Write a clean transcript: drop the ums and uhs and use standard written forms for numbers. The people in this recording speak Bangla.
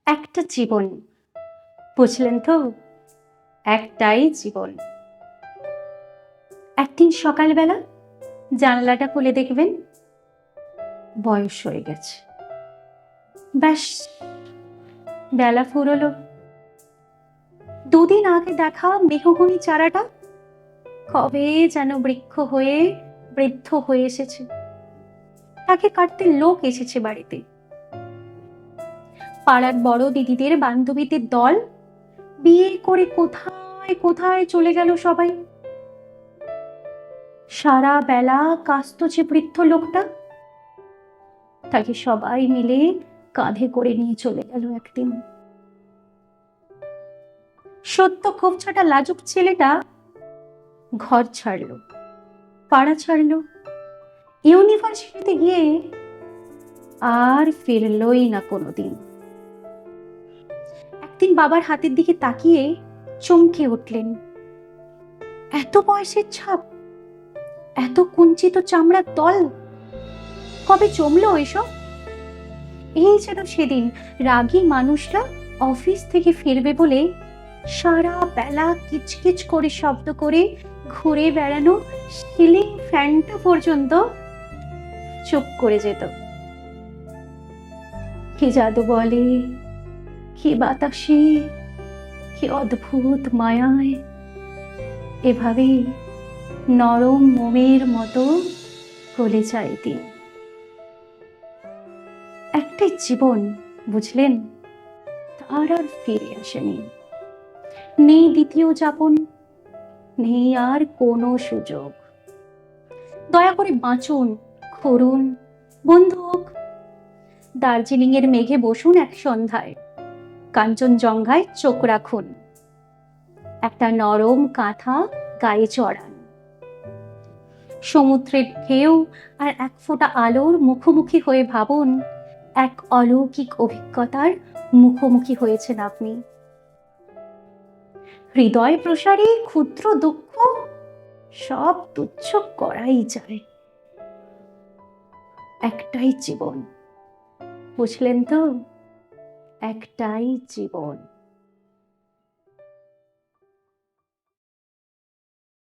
একটা জীবন, বুঝলেন তো? একটাই জীবন। একদিন সকালবেলা জানলাটা খুলে দেখবেন বয়স হয়ে গেছে। ব্যাস, বেলা ফুরোলো। দুদিন আগে দেখা মেহগনি চারাটা কবে যেন বৃক্ষ হয়ে বৃদ্ধ হয়ে এসেছে। তাকে কাটতে লোক এসেছে বাড়িতে। পাড়ার বড় দিদিদের বান্ধবীদের দল বিয়ে করে কোথায় কোথায় চলে গেল সবাই। সারা বেলা কাস্ত যে বৃদ্ধ লোকটা, তাকে সবাই মিলে কাঁধে করে নিয়ে চলে গেল একদিন। সত্য খোপছাটা লাজুক ছেলেটা ঘর ছাড়লো, পাড়া ছাড়লো, ইউনিভার্সিটিতে গিয়ে আর ফিরলই না কোনোদিন। একদিন বাবার হাতের দিকে তাকিয়ে চমকে উঠলেন। এত বয়সের ছাপ, এত কুঞ্চিত চামড়ার দল, কবে জমলো এসব? এই যেন সেদিন রাগী মানুষটা অফিস থেকে ফিরবে বলে সারা বেলা কিচকিচ করে শব্দ করে ঘুরে বেড়ানো সিলিং ফ্যানটা পর্যন্ত চুপ করে যেত। কি জাদু বলে, কি বাতাসে, কি অদ্ভুত মায়ায় এভাবেই নরম মোমের মতো গলে যায় দিন। একটাই জীবন, বুঝলেন? তার আর ফিরে আসেনি। নেই দ্বিতীয় যাপন, নেই আর কোনো সুযোগ। দয়া করে বাঁচুন, করুন, বন্ধু হোক। দার্জিলিং এর মেঘে বসুন এক সন্ধ্যায়, কাঞ্চনজঙ্ঘায় চোখ রাখুন, একটা নরম কাঁথা গায়ে চড়ান। সমুদ্রের ঢেউ আর এক ফোঁটা আলোর মুখোমুখি হয়ে ভাবুন এক অলৌকিক অভিজ্ঞতার মুখোমুখি হয়েছেন আপনি। হৃদয় প্রসারী ক্ষুদ্র দুঃখ সব তুচ্ছ করাই যায়। একটাই জীবন, বুঝলেন তো? একটাই জীবন।